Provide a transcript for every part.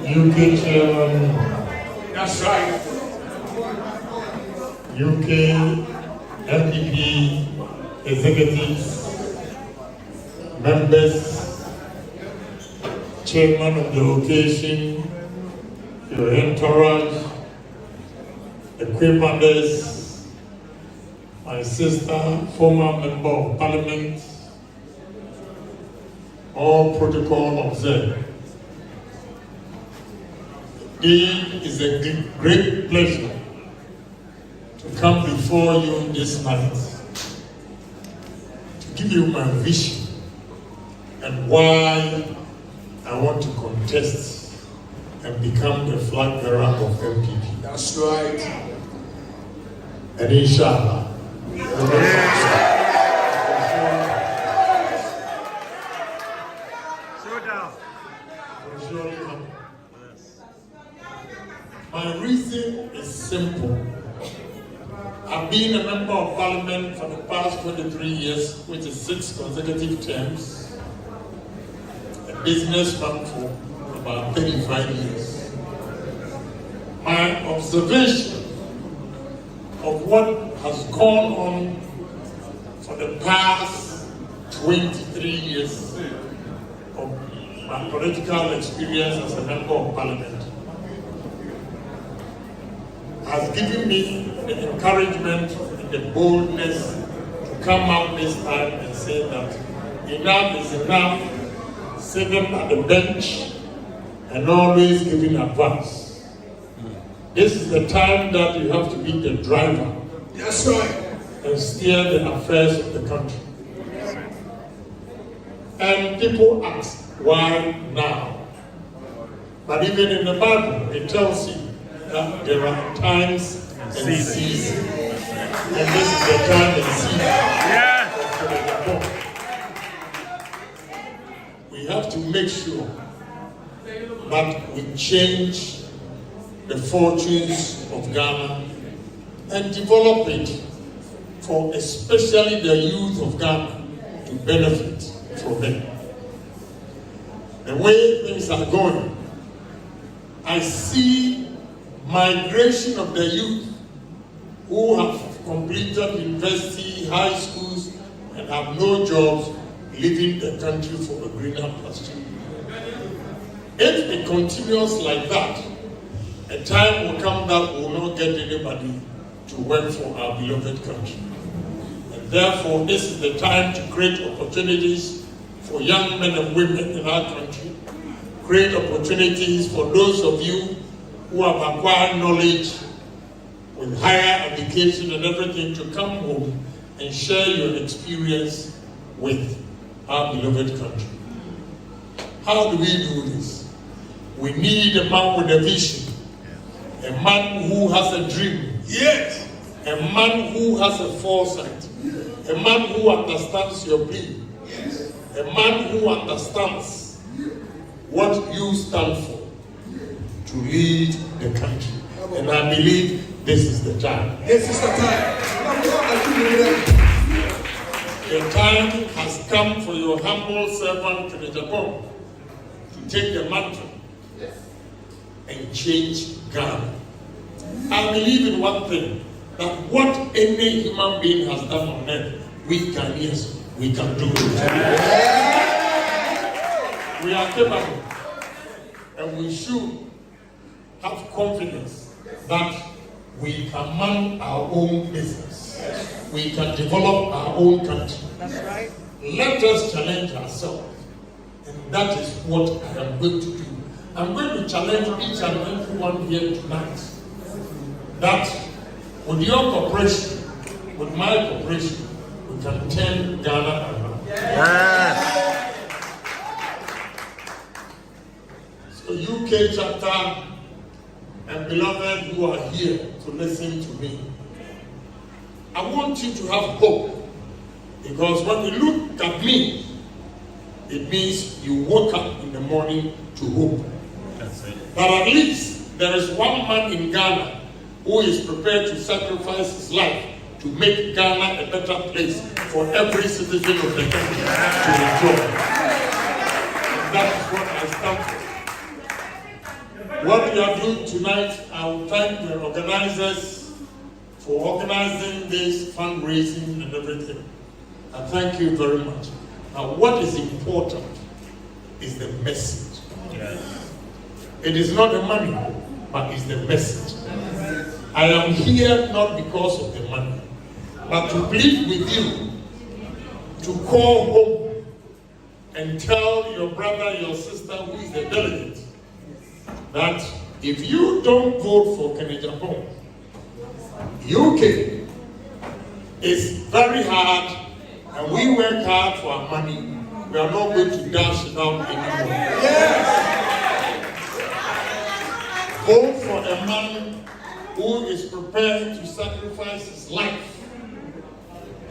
UK chairman, That's right. UK MPP executives, members, chairman of the occasion, your entourage, equipmenters, my sister, former member of parliament, all protocol observed. It is a great pleasure to come before you this night to give you my vision and why I want to contest and become the flag bearer of MPP. That's right. And inshallah, Showdown. will surely happen. My reason is simple. I've been a member of parliament for the past 23 years, which is 6 consecutive terms, a businessman for about 35 years. My observation of what has gone on for the past 23 years of my political experience as a member of parliament has given me the encouragement and the boldness to come out this time and say that enough is enough, sitting at the bench and always giving advice. This is the time that you have to be the driver. That's right. And steer the affairs of the country. And people ask, why now? But even in the Bible, it tells you that there are times and seasons. And this is the time and season. Yeah. We have to make sure that we change the fortunes of Ghana and develop it for especially the youth of Ghana to benefit from it. The way things are going, I see migration of the youth who have completed university, high schools, and have no jobs, leaving the country for a greener pasture. If it continues like that, a time will come that we will not get anybody to work for our beloved country. And therefore, this is the time to create opportunities for young men and women in our country, create opportunities for those of you who have acquired knowledge with higher education and everything to come home and share your experience with our beloved country. How do we do this? We need a man with a vision, a man who has a dream, Yes. a man who has a foresight, a man who understands your pain, a man who understands what you stand for to lead the country. And I believe this is the time. This is the time. The time has come for your humble servant to the Agyapong to take the mantle and change Ghana. I believe in one thing, that what any human being has done on earth, we Ghanaians, we can do it. We are capable, and we should have confidence that we can man our own business. We can develop our own country. That's right. Let us challenge ourselves, and that is what I am going to do. I'm going to challenge each and everyone here tonight that with your cooperation, with my cooperation, we can turn Ghana around. Yes. So UK chapter and beloved who are here to listen to me, I want you to have hope, because when you look at me, it means you woke up in the morning to hope. That's it. But at least there is one man in Ghana who is prepared to sacrifice his life to make Ghana a better place for every citizen of the country to enjoy. And that is what I stand for. what we are doing tonight, I will thank the organizers for organizing this fundraising and everything. And thank you very much. Now, what is important is the message. Yes. It is not the money, but it's the message. I am here not because of the money, but to plead with you to call home and tell your brother, your sister who is the delegate, that if you don't vote for Agyapong, UK is very hard and we work hard for our money. We are not going to dash it out anymore. Yes. Vote for a man who is prepared to sacrifice his life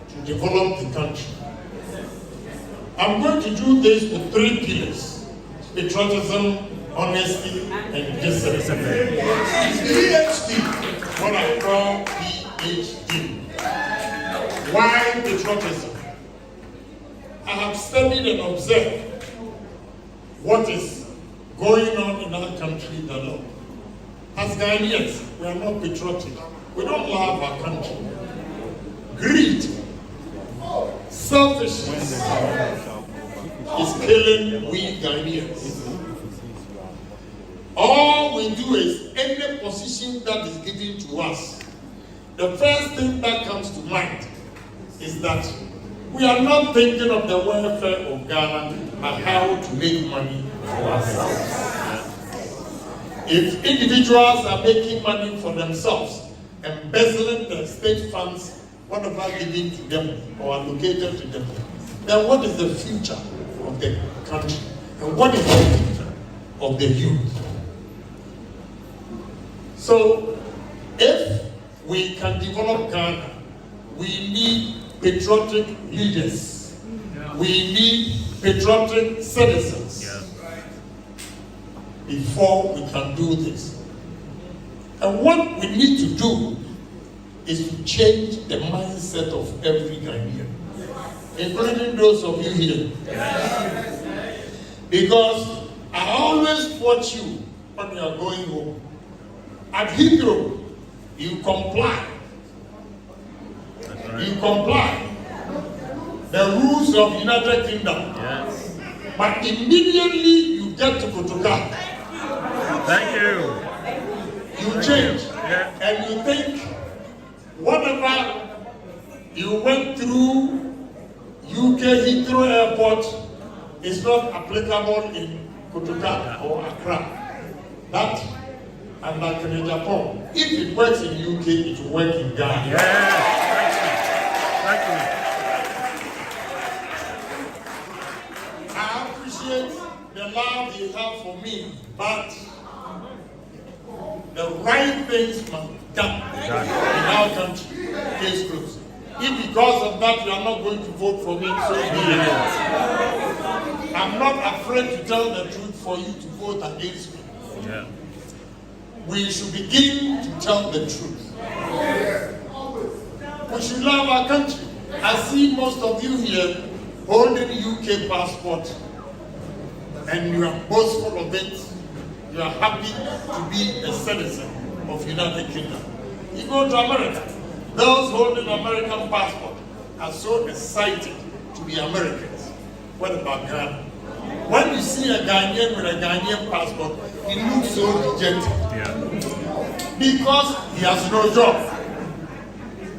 to develop the country. I'm going to do this with 3 pillars: patriotism, honesty, and discipline. PhD, what I call PhD. Why patriotism? I have studied and observed what is going on in our country a lot. As Ghanaians, we are not patriotic. We don't love our country. Greed, selfishness is killing we Ghanaians. All we do is any position that is given to us, the first thing that comes to mind is that we are not thinking of the welfare of Ghana but how to make money for ourselves. If individuals are making money for themselves, embezzling the state funds, whatever given to them or allocated to them, then what is the future of the country? And what is the future of the youth? So, if we can develop Ghana, we need patriotic leaders. We need patriotic citizens. Before we can do this. And what we need to do is to change the mindset of every Ghanaian, including those of you here. Because I always watch you when you are going home. At Heathrow, you comply. You comply. The rules of United Kingdom. Yes. But immediately you get to Kotoka. Thank you. You change. And you think whatever you went through UK Heathrow Airport is not applicable in Kotoka or Accra. That and like in Japan, if it works in UK, it will work in Ghana. Yes. Thank you. I appreciate the love you have for me, but the right things must be done in our country. Case closed. If because of that you are not going to vote for me, so be it. I'm not afraid to tell the truth for you to vote against me. Yeah. We should begin to tell the truth. We should love our country. I see most of you here holding UK passport, and you are boastful of it. You are happy to be a citizen of United Kingdom. You go to America, those holding American passport are so excited to be Americans. What about Ghana? When you see a Ghanaian with a Ghanaian passport, he looks so dejected. Because he has no job.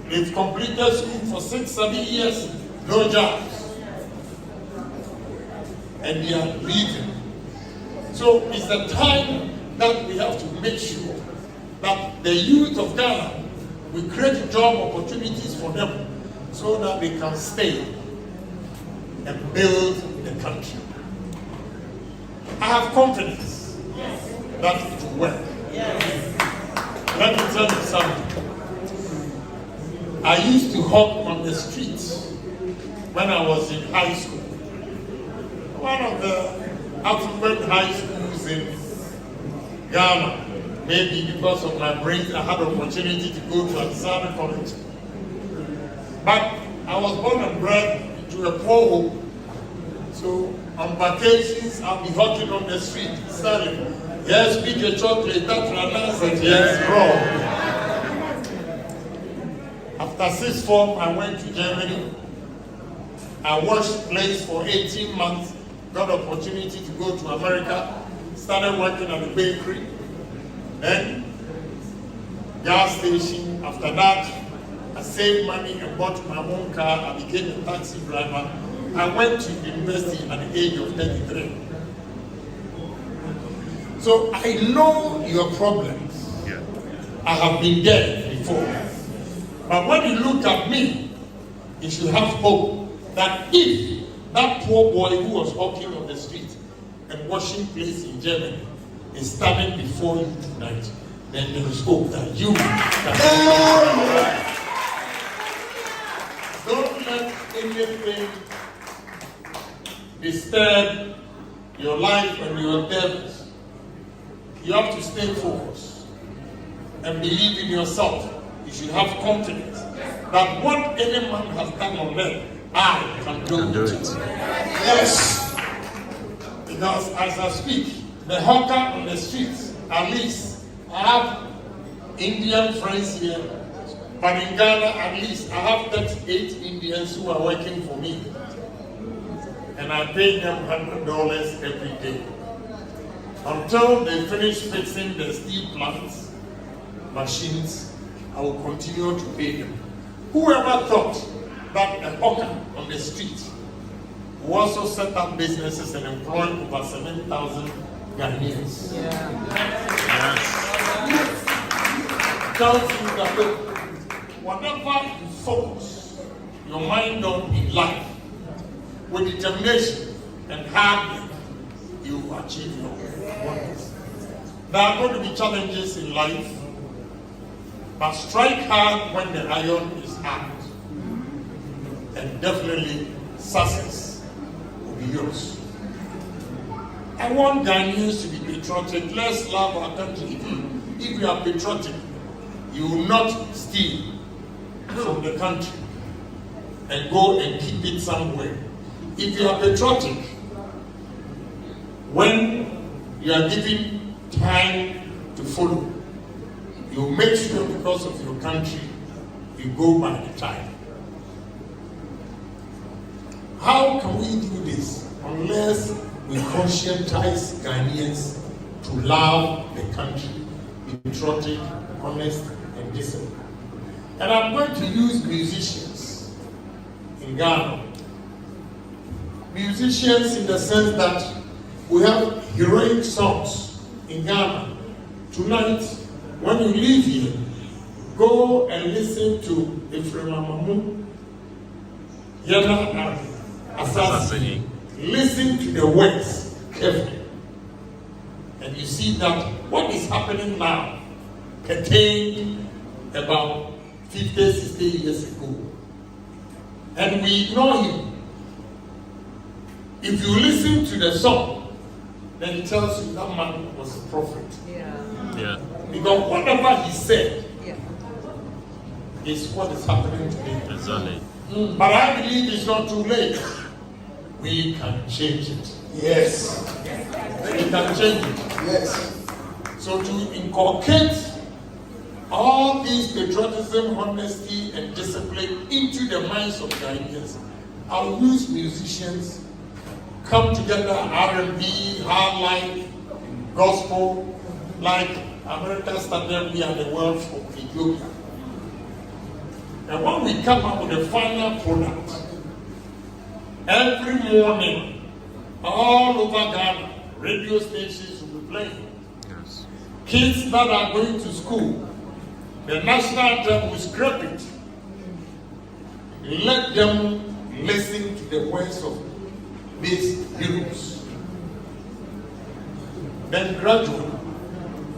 They've completed school for 6-7 years, no jobs. And they are leaving. So it's the time that we have to make sure that the youth of Ghana, we create job opportunities for them so that they can stay and build the country. I have confidence that it will work. Let me tell you something. I used to hawk on the streets when I was in high school. One of the African high schools in Ghana. Maybe because of my brain, I had the opportunity to go to Agyapong College. But I was born and bred into a poor home. So on vacations, I'll be hawking on the street, selling. Yes, pick a chocolate, that Rana said yes, wrong. After sixth form, I went to Germany. I washed plates for 18 months, got opportunity to go to America, started working at a bakery, then gas station. After that, I saved money and bought my own car. I became a taxi driver. I went to university at the age of 33. So I know your problems. Yeah. I have been there before. But when you look at me, you should have hope that if that poor boy who was walking on the street and washing plates in Germany is standing before you tonight, then there is hope that you can. Don't let anything disturb your life and your endeavors. You have to stay focused and believe in yourself. You should have confidence that what any man has done on earth, I can do it. Yes. Because as I speak, the hawker on the streets, at least I have Indian friends here, but in Ghana at least I have 38 Indians who are working for me. And I pay them $100 every day. Until they finish fixing the steel plants, machines, I will continue to pay them. Whoever thought that a hawker on the street who also set up businesses and employ over 7,000 Ghanaians. Tells you that look, whatever you focus your mind on in life, with determination and hard work, you will achieve your wonders. There are going to be challenges in life, but strike hard when the iron is hard. And definitely success will be yours. I want Ghanaians to be patriotic. Let's love our country. If you are patriotic, you will not steal from the country and go and keep it somewhere. If you are patriotic, when you are given time to follow, you make sure because of your country, you go by the time. How can we do this unless we conscientize Ghanaians to love the country, be patriotic, honest, and disciplined? And I'm going to use musicians in Ghana. Musicians in the sense that we have heroic songs in Ghana. Tonight, when you leave here, go and listen to Ephraim Amamu, Yana Asasi. Listen to the words carefully. And you see that what is happening now contained about 50, 60 years ago. And we ignore him. If you listen to the song, then it tells you that man was a prophet. Yeah. Because whatever he said is what is happening today. Exactly. But I believe it's not too late. We can change it. Yes. We can change it. Yes. So to inculcate all these patriotism, honesty, and discipline into the minds of Ghanaians, I'll use musicians, come together, R&B, hard life, gospel, like American Standard, we are the world for Ethiopia. And when we come up with a final product, every morning, all over Ghana, radio stations will be playing. Yes. Kids that are going to school, the national anthem will scrap it. Let them listen to the words of these heroes. Then gradually,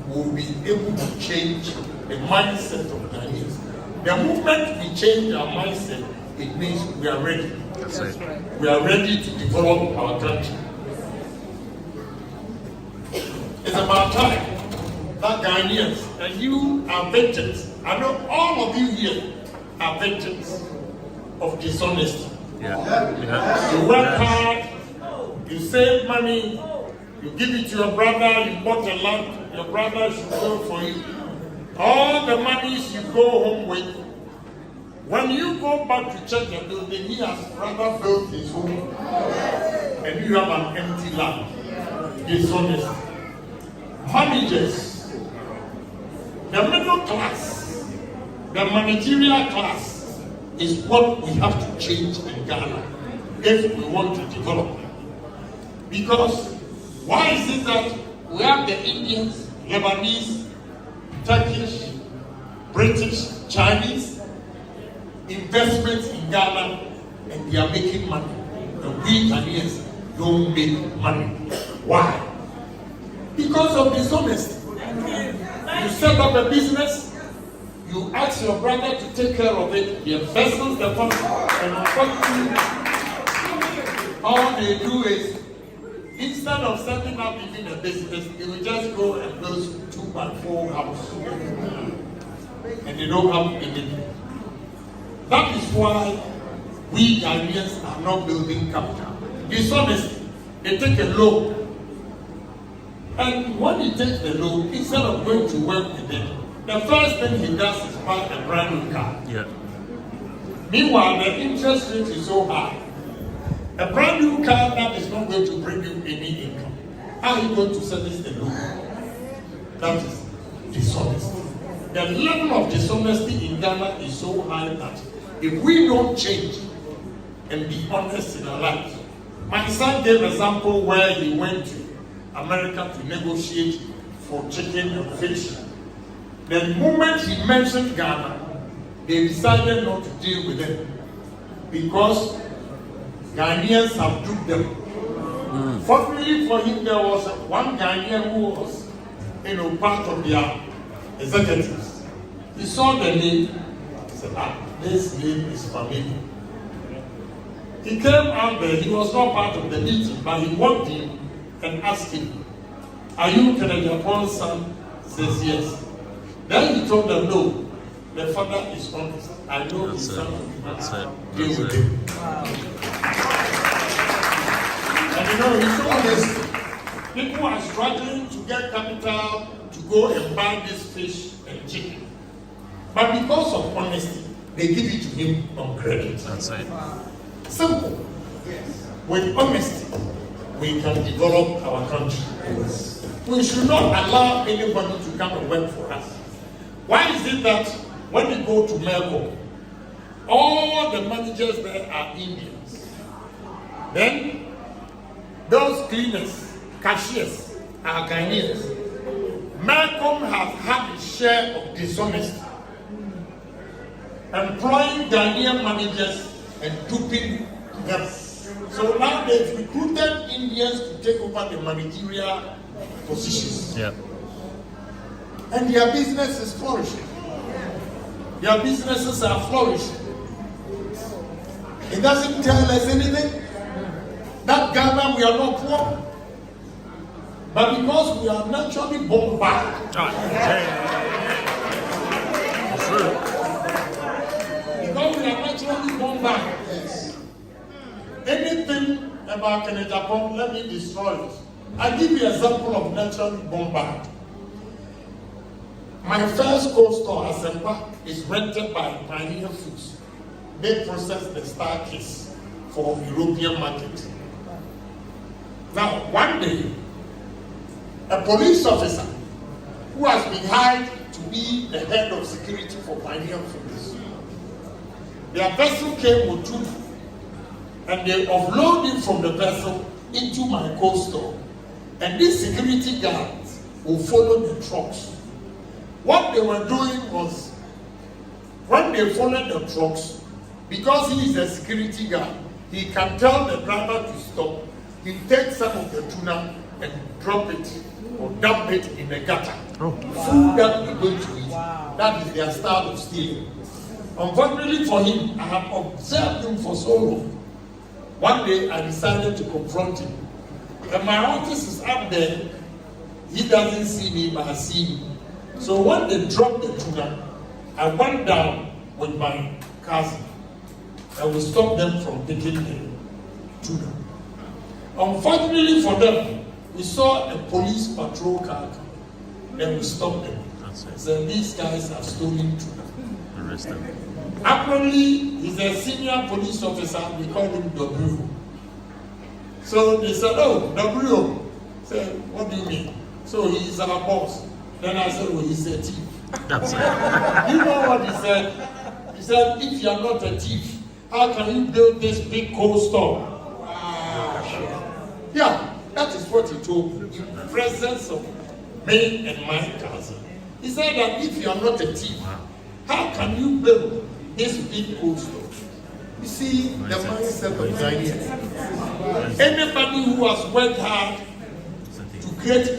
we'll be able to change the mindset of Ghanaians. The moment we change our mindset, it means we are ready. That's right. We are ready to develop our country. It's about time that Ghanaians, and you are victims. I know all of you here are victims of dishonesty. Yeah. You work hard, you save money, You give it to your brother, you bought a land, your brother should go for you. All the monies you go home with, when you go back to check the building, he has rather built his home, and you have an empty land. Dishonest. Managers, the middle class, the managerial class is what we have to change in Ghana if we want to develop. Because why is it that we have the Indians, Lebanese, Turkish, British, Chinese investments in Ghana and they are making money, and we Ghanaians don't make money? Why? Because of dishonesty. You set up a business, you ask your brother to take care of it, he embezzles the funds, and unfortunately, all they do is, instead of setting up even a business, they will just go and build 2x4 house. And they don't have anything. That is why we Ghanaians are not building capital. Dishonesty. They take a loan. And when he takes the loan, instead of going to work with it, the first thing he does is buy a brand new car. Yeah. Meanwhile, the interest rate is so high. A brand new car that is not going to bring you any income. How are you going to service the loan? That is dishonesty. The level of dishonesty in Ghana is so high that if we don't change and be honest in our lives. My son gave an example where he went to America to negotiate for chicken and fish. The moment he mentioned Ghana, they decided not to deal with him because Ghanaians have duped them. Fortunately for him, there was one Ghanaian who was, part of their executives. He saw the name, he said, this name is familiar. He came out there, he was not part of the meeting, but he walked in and asked him, are you Agyapong's son? He says, yes. Then he told them, no, the father is honest. I know his son will deal with him. And he's honest. People are struggling to get capital to go and buy this fish and chicken. But because of honesty, they give it to him on credit. That's it. Simple. Yes. With honesty, we can develop our country. Yes. We should not allow anybody to come and work for us. Why is it that when we go to Melbourne, all the managers there are Indians? Then those cleaners, cashiers are Ghanaians. Malcolm has had a share of dishonesty, employing Ghanaian managers and duping them. So now they've recruited Indians to take over the managerial positions. Yeah. And their business is flourishing. Their businesses are flourishing. It doesn't tell us anything. That Ghana, we are not poor. But because we are naturally born back. Because we are naturally born back. Yes. Anything about Agyapong, let me destroy it. I'll give you an example of naturally born back. My first co-store, Asempa, is rented by Pioneer Foods. They process the star case for European market. Now, one day, a police officer who has been hired to be the head of security for Pioneer Foods, their vessel came with truth, and they offloaded from the vessel into my co-store. And these security guards will follow the trucks. What they were doing was, when they followed the trucks, because he is a security guard, he can tell the driver to stop. He takes some of the tuna and drop it or dump it in the gutter. Food that we're going to eat. Wow. That is their style of stealing. Unfortunately for him, I have observed him for so long. One day I decided to confront him. And my office is up there. He doesn't see me, but I see him. So when they dropped the tuna, I went down with my cousin. I will stop them from taking the tuna. Unfortunately for them, We saw a police patrol car, then we stopped them. So these guys have stolen too. Arrest them. Apparently, he's a senior police officer. We call him W. So they said, "Oh, W." Said, "What do you mean?" So he's our boss. Then I said, "Oh, he's a thief." That's it. You know what he said? He said, "If you are not a thief, how can you build this big cold store?" Yeah, that is what he told me in presence of me and my cousin. He said that if you are not a thief, how can you build this big cold store? You see the mindset of Ghanaians. Anybody who has worked hard to create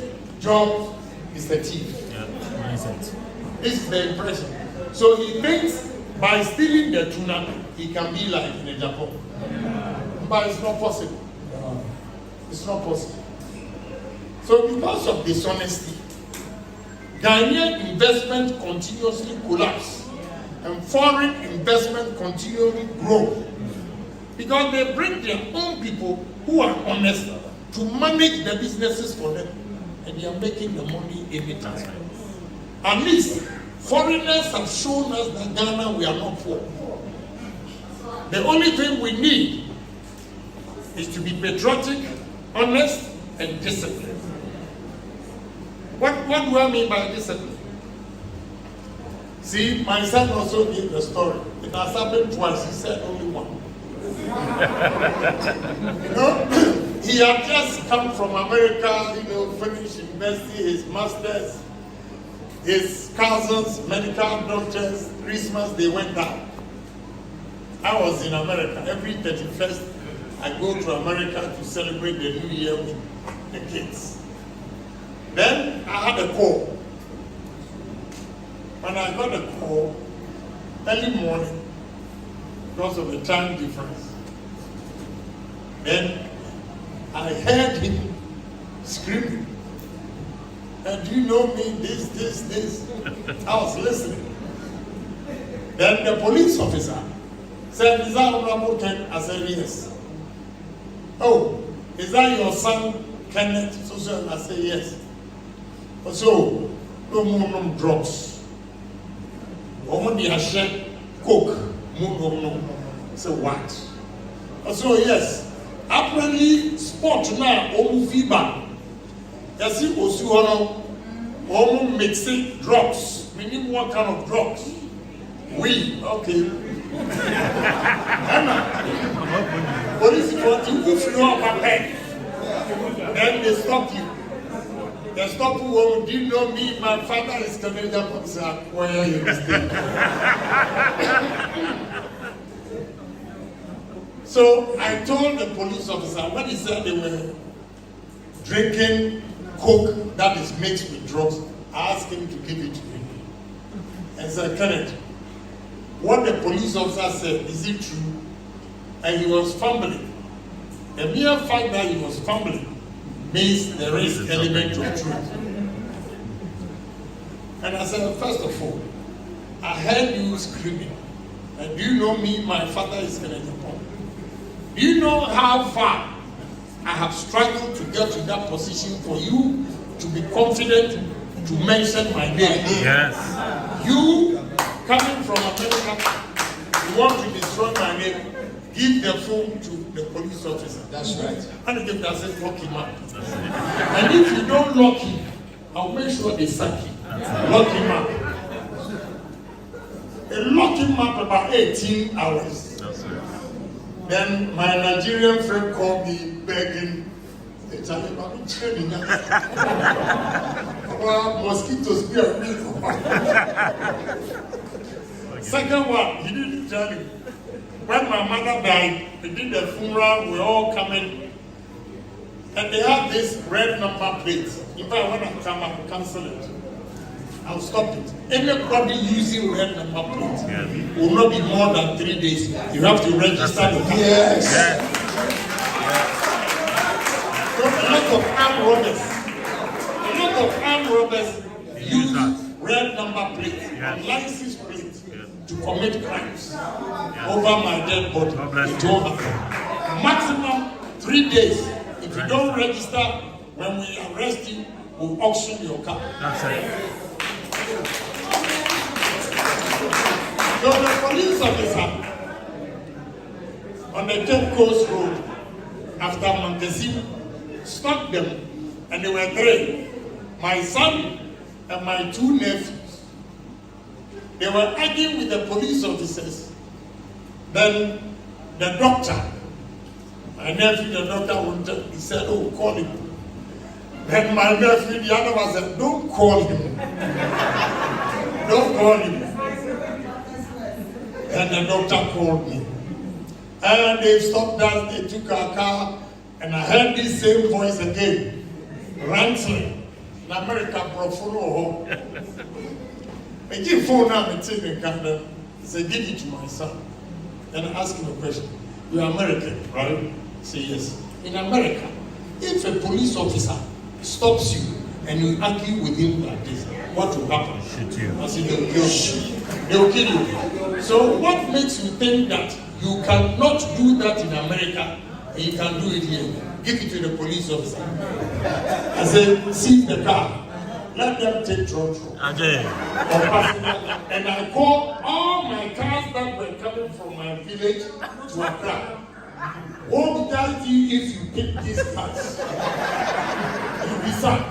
jobs is a thief. This is the impression. So he thinks by stealing the tuna, he can be like in Agyapong. But it's not possible. It's not possible. So because of dishonesty, Ghanaian investment continuously collapse and foreign investment continually grow because they bring their own people who are honest to manage the businesses for them, and they are making the money anytime. At least foreigners have shown us that Ghana, we are not poor. The only thing we need is to be patriotic, honest, and disciplined. What do I mean by discipline? See, my son also gave the story. It has happened twice. He said only one. You know, he had just come from America, finished university, his master's, his cousins, medical doctors, Christmas, they went out. I was in America. Every 31st, I go to America to celebrate the New Year with the kids. Then I had a call. When I got a call, early morning, because of the time difference, then I heard him screaming. And do you know me? This. I was listening. Then the police officer said, "Is that Honorable Ken?" I said, "Yes." "Oh, is that your son, Kenneth?" So I said, "Yes." So, no more drugs. Only a share coke. No. So what? So yes, apparently sport now, FIBA. You see, Osu mixing drugs. We need what kind of drugs? We, okay. Police want you to flew up a pen. Then they stop you. They stop you. Do you know me? My father is Canadian. Where are you mistaken? So I told the police officer when he said they were drinking coke that is mixed with drugs, I asked him to give it to me. And said, "Kenneth, what the police officer said, is it true?" And he was fumbling. The mere fact that he was fumbling means there is element of truth. And I said, "First of all, I heard you screaming. And do you know me? My father is Agyapong. Do you know how far I have struggled to get to that position for you to be confident to mention my name?" Yes. You coming from America, you want to destroy my name, give the phone to the police officer. That's right. And if that says lock him up. And if you don't lock him, I'll make sure they sack him. Lock him up. They lock him up about 18 hours. Then my Nigerian friend called me begging. They tell me about training. Well, mosquitoes be a real one. Second one, he didn't tell me. When my mother died, they did the funeral, we all coming. And they have this red number plate. In fact, when I come, I will cancel it. I'll stop it. Anybody using red number plate will not be more than 3 days. You have to register the car. Yes. So a lot of armed robbers use red number plates and license plates to commit crimes over my dead body. It won't happen. Maximum 3 days. If you don't register, When we arrest you, we'll auction your car. That's it. So the police officer on the Cape Coast Road after Montezuma stopped them, and they were three. My son and my two nephews. They were arguing with the police officers. Then the doctor, my nephew, the doctor wanted, he said, oh, call him. Then my nephew, the other one said, don't call him. Don't call him. And the doctor called me. And they stopped us, they took our car, and I heard this same voice again, ranting. In America, bro, follow her. I give phone now, I take the candle, I say, give it to my son. And I ask him a question. You're American, right? Say yes. In America, if a police officer stops you and you argue with him like this, what will happen? Shoot you. I say, they'll kill you. They'll kill you. So what makes you think that you cannot do that in America and you can do it here? Give it to the police officer. I say, seize the car. Let them take control. And I call all my cars that were coming from my village to Accra. What will tell you if you pick these cars? You'll be sacked.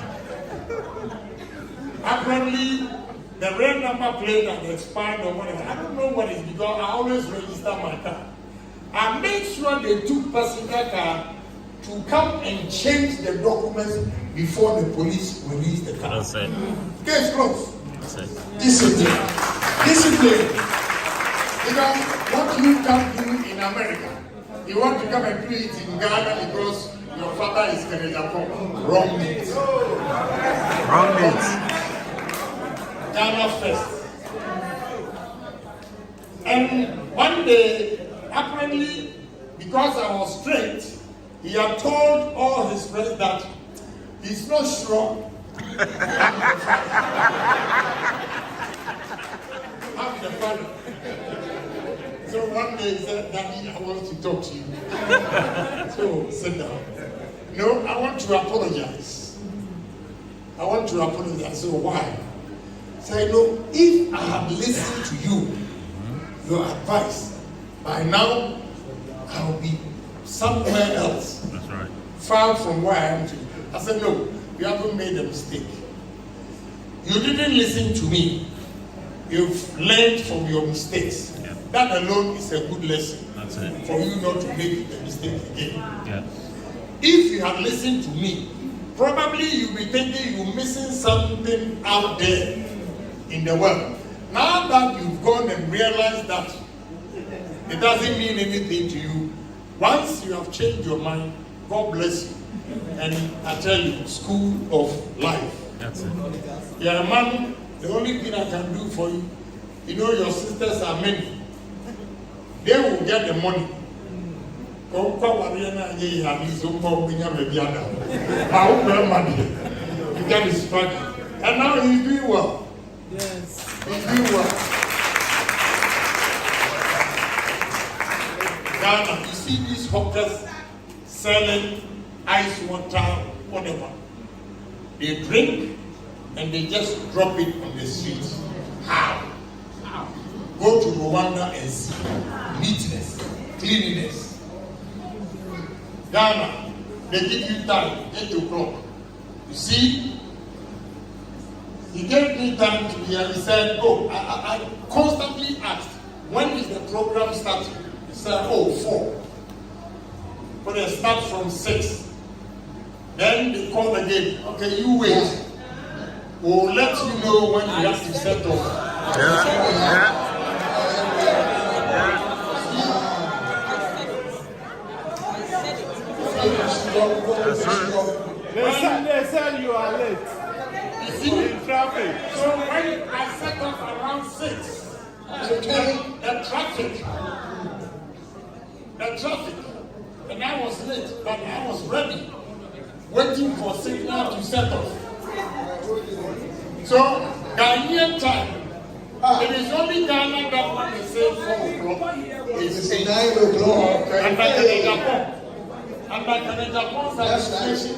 Apparently, the red number plate that expired or whatever, I don't know what it is because I always register my car. I make sure they took passenger car to come and change the documents before the police release the car. That's it. Case closed. That's it. Discipline. Discipline. Because what you can do in America, you want to come and do it in Ghana because your father is Agyapong. Wrong meat. Wrong meat. Ghana first. And one day, apparently, because I was straight, he had told all his friends that he's not sure. I'm the father. So one day he said, Daddy, I want to talk to you. So sit down. No, I want to apologize. I want to apologize. So why? Say, no, if I have listened to you, your advice, by now I'll be somewhere else. That's right. Far from where I am today. I said, no, you haven't made a mistake. You didn't listen to me. You've learned from your mistakes. Yeah. That alone is a good lesson. That's it. For you not to make the mistake again. Yeah. If you had listened to me, probably you'll be thinking you're missing something out there in the world. Now that you've gone and realized that it doesn't mean anything to you, once you have changed your mind, God bless you. And I tell you, school of life. That's it. You're a man, the only thing I can do for you, you know your sisters are many. They will get the money. You get his money. And now he's doing well. Yes. He's doing well. Ghana, you see these hawkers selling ice water, whatever. They drink and they just drop it on the streets. How? Go to Rwanda and see neatness, cleanliness. Ghana, they give you time, 8 o'clock. You see, he gave me time to be here. He said, oh, I constantly asked, when is the program starting? He said, oh, 4. But they start from 6. Then they call again. Okay, you wait. We'll let you know when you have to set off. They said you are late. You see? In traffic. So when I set off around 6, the traffic, and I was late, but I was ready, waiting for signal to set off. So, Ghanaian time, it is only Ghana that when they say 4 o'clock, it's 9 o'clock. And by Agyapong, administration,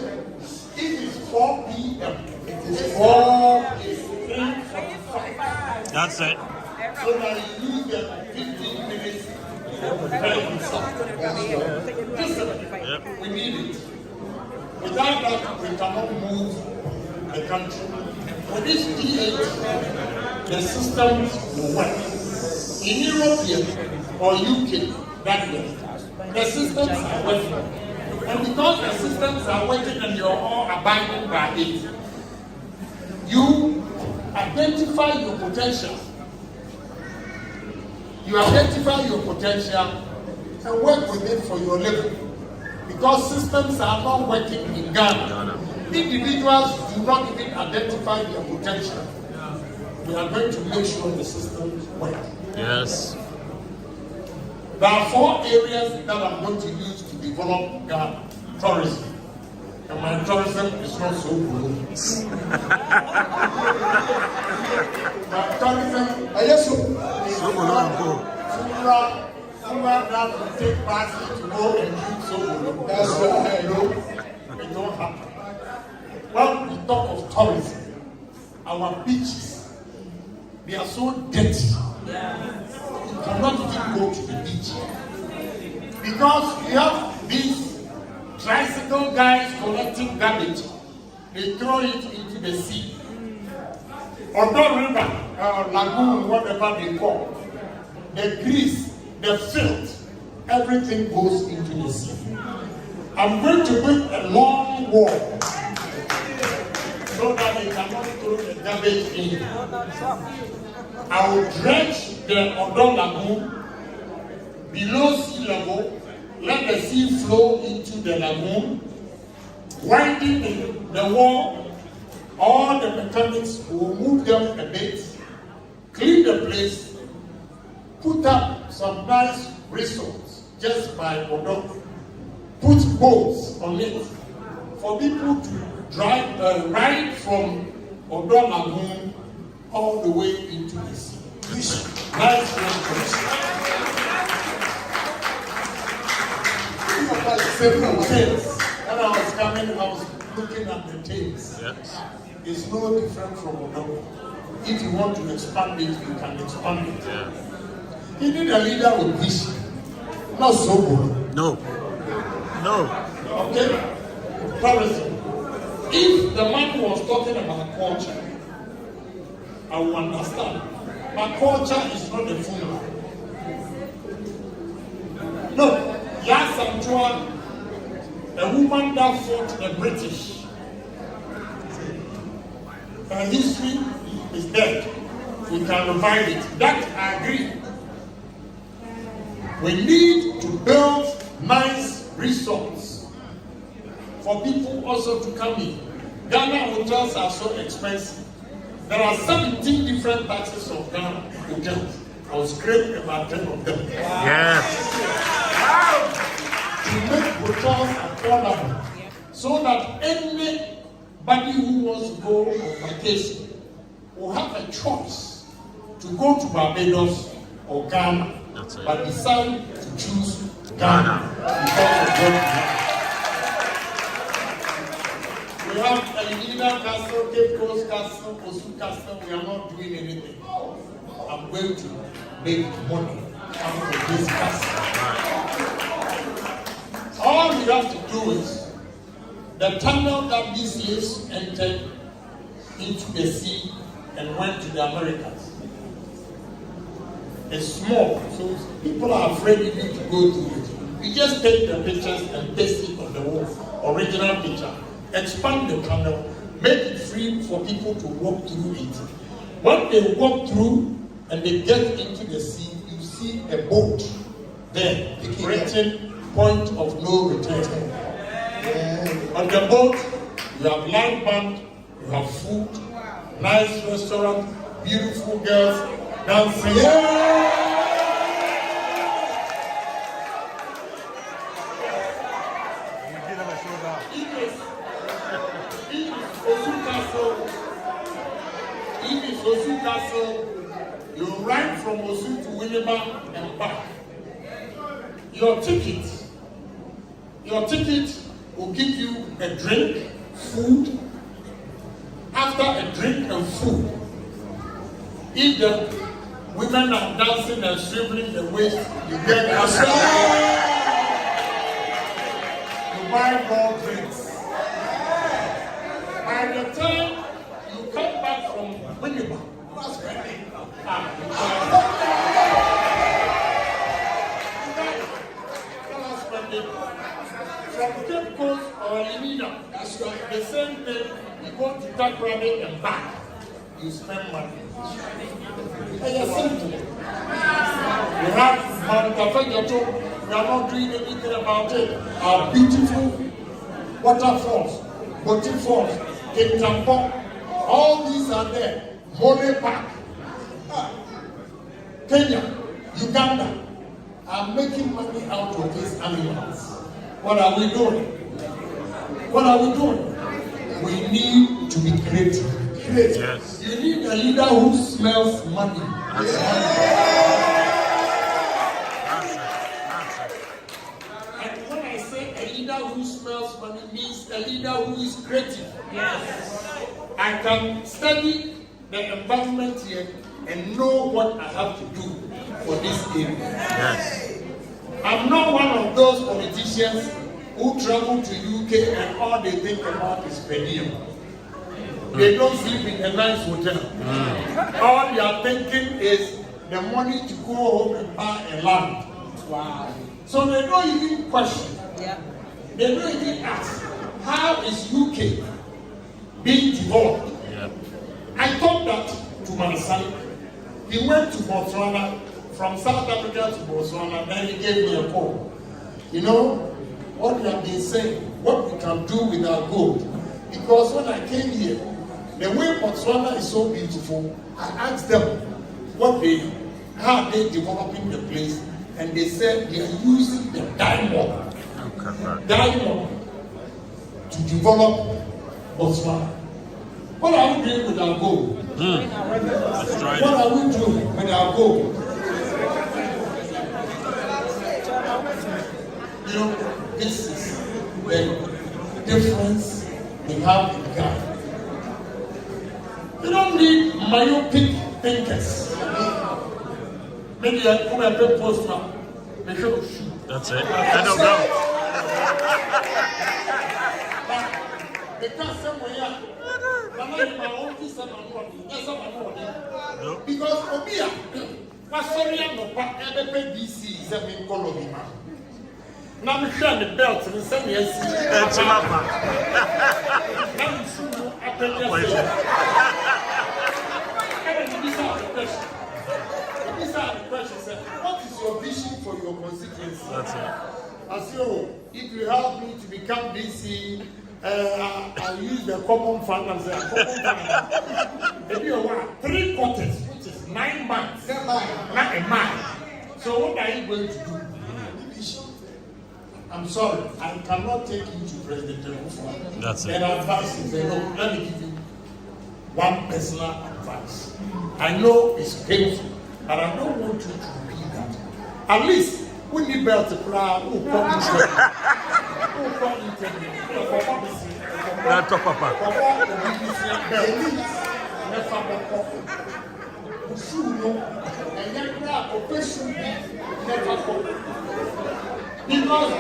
If it's 4 p.m., it is 4 is 3:45. That's it. So now you use the 15 minutes for preparing yourself. Discipline. We need it. Without that, we cannot move the country. With this D8, the systems will work. In Europe or UK, that way, the systems are working. And because the systems are working and you're all abiding by it, you identify your potential. You identify your potential and work with it for your living. Because systems are not working in Ghana. Individuals do not even identify their potential. We are going to make sure the systems work. Yes. There are 4 areas that I'm going to use to develop Ghana. Tourism. And my tourism is not so good. My tourism, I just that will take party to go and do so. That's why I know it don't happen. When we talk of tourism, our beaches, they are so dirty. You cannot even go to the beach. Because we have these tricycle guys collecting garbage. They throw it into the sea. Or the river, lagoon, whatever they call. The grease, the filth, everything goes into the sea. I'm going to build a long wall so that they cannot throw the garbage in. I will dredge the Odon Lagoon below sea level, let the sea flow into the lagoon, winding the wall. All the mechanics will move them a bit, clean the place, put up some nice resorts just by Odon, put boats on it for people to ride from Odon Lagoon all the way into the sea. Nice restaurants. When I was coming, I was looking at the tables. Yes. It's no different from Odon. If you want to expand it, you can expand it. Yeah. You need a leader with vision, not so good. No. No. Okay? Tourism. If the man was talking about culture, I will understand. But culture is not a funeral. No. Yes, I'm trying. A woman that fought the British. Her history is dead. We can revive it. That I agree. We need to build nice resorts for people also to come in. Ghana hotels are so expensive. There are 17 different types of Ghana hotels. I was scraping about 10 of them. Yes. To make hotels affordable so that anybody who wants to go on vacation will have a choice to go to Barbados or Ghana, but decide to choose Ghana because of what we have. Elmina Castle, Cape Coast Castle, Osu Castle. We are not doing anything. I'm going to make money out of this castle. All we have to do is the tunnel that these slaves entered into the sea and went to the Americas. It's small, so people are afraid even to go through it. You just take the pictures and paste it on the wall, original picture. Expand the tunnel, make it free for people to walk through it. When they walk through and they get into the sea, you see a boat there, written point of no return. On the boat, you have live band, you have food, nice restaurant, beautiful girls dancing. If it's Osu Castle, you ride from Osu to Winneba and back. Your ticket will give you a drink food, after a drink and food, if the women are dancing and swiveling the waist, you get a you buy more drinks. By the time you come back from Winnipeg, what's spending? From Cape Coast or Elimina, that's right. The same thing, you go to Takrady and back, you spend money. It's simple. We have Mount Kafenyato, we are not doing anything about it. Our beautiful waterfalls, Boti Falls, Kintampo, all these are there. Mole Park, Kenya, Uganda are making money out of these animals. What are we doing? What are we doing? We need to be creative. Yes. You need a leader who smells money. And when I say a leader who smells money, means a leader who is creative. Yes. I can study the environment here and know what I have to do for this area. Yes. I'm not one of those politicians who travel to UK and all they think about is per diem. They don't sleep in a nice hotel. All they are thinking is the money to go home and buy a land. Wow. So they don't even question. Yeah. They don't even ask, how is UK being developed? Yeah. I thought that to my son. He went to Botswana, from South Africa to Botswana, then he gave me a call. You know, what we have been saying, what we can do with our gold. Because when I came here, the way Botswana is so beautiful, I asked them how they developing the place, and they said they are using the diamond to develop Botswana. What are we doing with our gold? What are we doing with our gold? You know, this is the difference we have in Ghana. You don't need myopic thinkers. Maybe I come and pay post now. That's it. I don't know. Because somewhere, because Obia, what's sorry, I'm not ever DC is a main colony. Now I'm sure the belt and some years. These are the questions. What is your vision for your constituency? That's it. As you, if you help me to become DC, I'll use the common fund and say, common fund. Maybe you want 3 quarters, which is 9 months, not a month. So what are you going to do? I'm sorry, I cannot take you to President Trump. That's it. And advice is, no, let me give you one personal advice. I know it's painful, but I don't want you to repeat that. At least, when you belt the crowd, who come because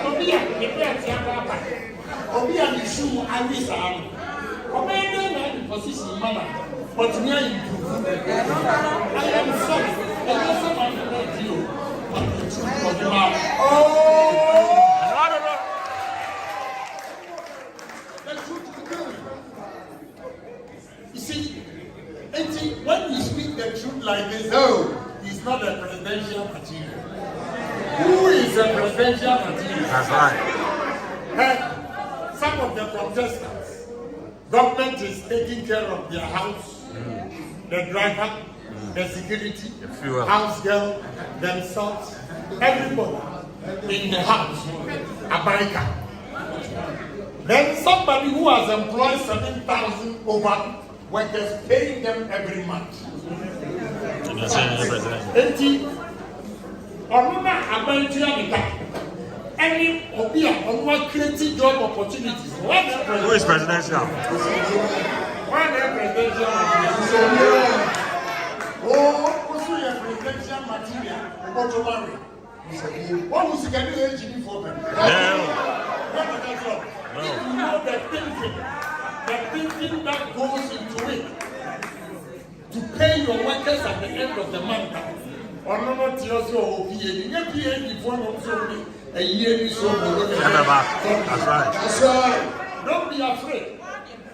Obia the shoe I wish I am. Obia not the position manner, but me I improve. I am sorry. I am someone who knows you. You see, when you speak the truth like this, it's not a presidential material. Who is a presidential material? That's right. Some of the contestants, government is taking care of their house, the driver, the security, the house girl, themselves, everybody in the house, a biker. Then somebody who has employed 7,000 over workers paying them every month. any creating job opportunities. Who is presidential? One presidential also a presidential material. What was the engineer for them? You know the thinking that goes into it to pay your workers at the end of the month. Or not just your PA before a year is so. That's right. That's right. Don't be afraid.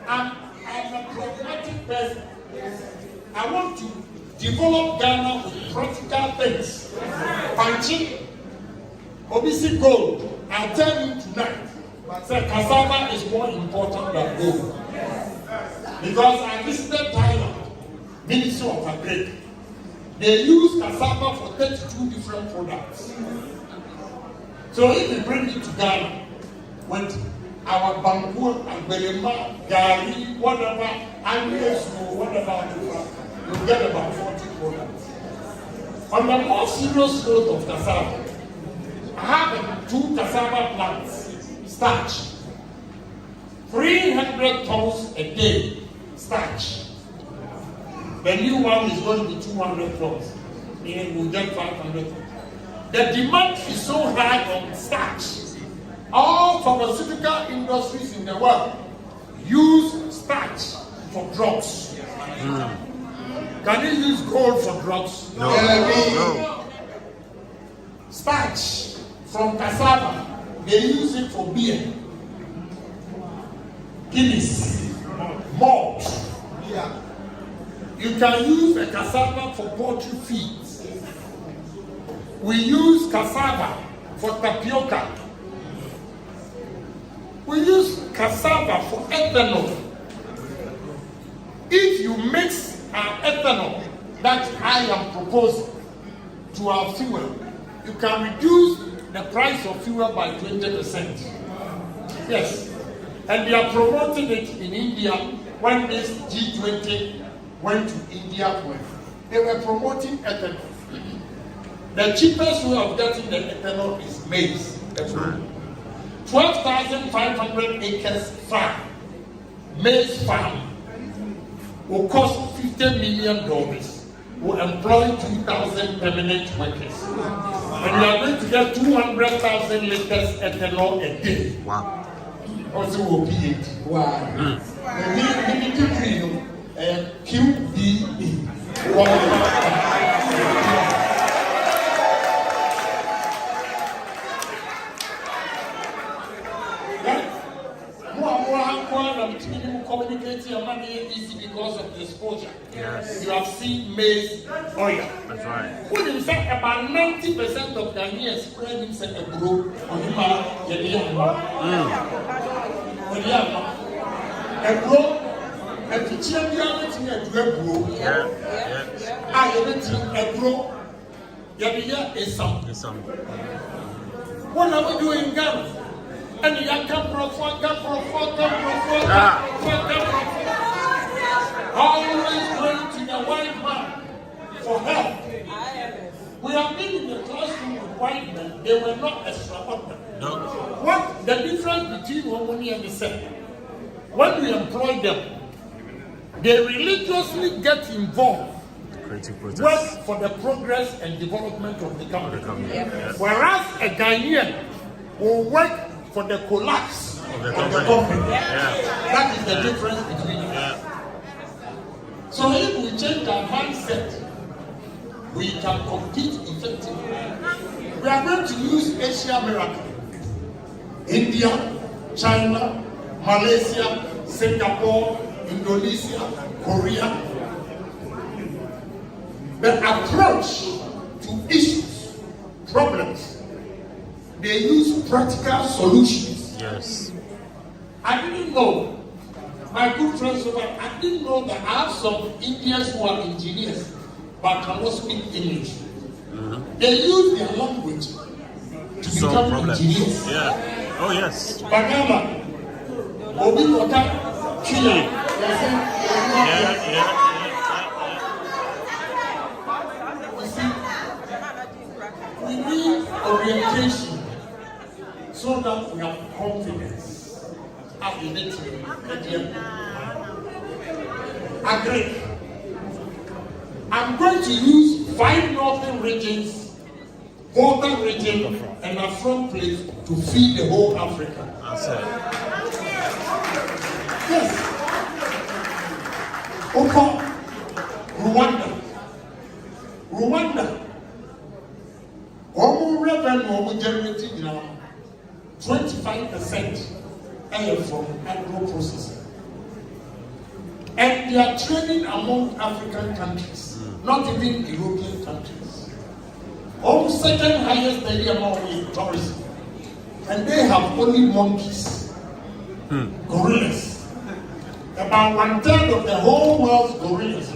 I'm a pragmatic person. I want to develop Ghana with practical things. Punching, obviously gold. I tell you tonight, cassava is more important than gold. Because I visited Thailand, Ministry of Agri. They use cassava for 32 different products. So if we bring it to Ghana with our bamboo, Belema, Gari, whatever, whatever, you get about 40 products. On the more serious note of cassava, I have 2 cassava plants, starch, 300 tons a day, starch. The new one is going to be 200 tons, meaning we'll get 500 tons. The demand is so high on starch. All pharmaceutical industries in the world use starch for drugs. Can you use gold for drugs? No. Starch from cassava, they use it for beer, Guinness, malt. You can use a cassava for poultry feed. We use cassava for tapioca. We use cassava for ethanol. If you mix our ethanol that I am proposing to our fuel, you can reduce the price of fuel by 20%. Yes. And they are promoting it in India when this G20 went to India. They were promoting ethanol. The cheapest way of getting the ethanol is maize. 12,500 acres farm, maize farm, will cost $50 million. Will employ 2,000 permanent workers. And we are going to get 200,000 liters ethanol a day. Wow. Also will be it. Wow. We need to bring QBE. Communicating your money easy because of the exposure. Yes. You have seen maize oil. That's right. When in fact about 90% of Ghanaians spread himself a bro on him. A bro, a teacher, a bro. Yeah. A bro. Is some. What are we doing in Ghana? And you can always going to the white man for help. We have been in the classroom with white men, they were not extraordinary. No. What the difference between Omoni and the Senate? When we employ them, they religiously get involved. Work for the progress and development of the country. Whereas a Ghanaian will work for the collapse of the company. That is the difference between them. So if we change our mindset, we can compete effectively. We are going to use Asia Miracle. India, China, Malaysia, Singapore, Indonesia, Korea. The approach to issues, problems, they use practical solutions. Yes. I didn't know, my good friends over, I didn't know that I have some Indians who are engineers but cannot speak English. They use their language to become engineers. Yeah. Oh yes. Banana, Obi Wata, Chile. Yeah. We need orientation. so that we have confidence. Agree. I'm going to use 5 northern regions, Northern region, and a front place to feed the whole Africa. That's it. Yes. Okay. Rwanda. Our revenue generating now 25% from agro processing. And they are trading among African countries, not even European countries. Our second highest daily amount is tourism. And they have only monkeys, gorillas. About 1/3 of the whole world's gorillas,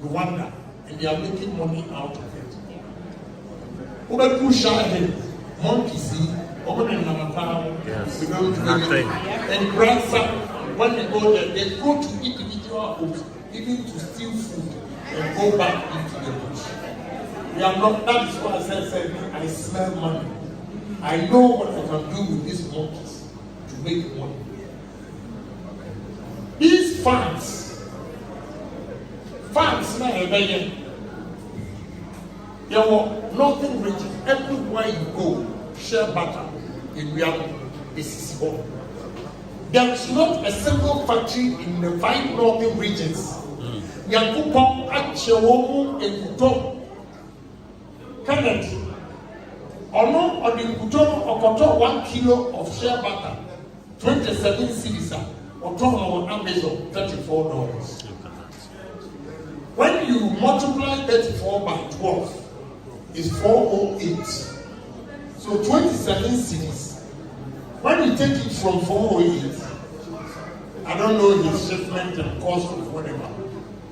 Rwanda, and they are making money out of it. Monkeys, Yes. nothing. And grandson, when they go there, they go to individual homes, even to steal food and go back into the bush. We are not, that is why I said, I smell money. I know what I can do with these monkeys to make money. These farms now there were nothing region. Everywhere you go, share butter in Agyapong is small. There is not a single factory in the 5 northern regions. Agyapong, Agyapong, and Canada. Or the Kuto 1 kilo of share butter, 27 cedis, or on Amazon, $34. When you multiply 34 by 12, it's 408. So 27 cedis. When you take it from 408, I don't know his shipment and cost of whatever,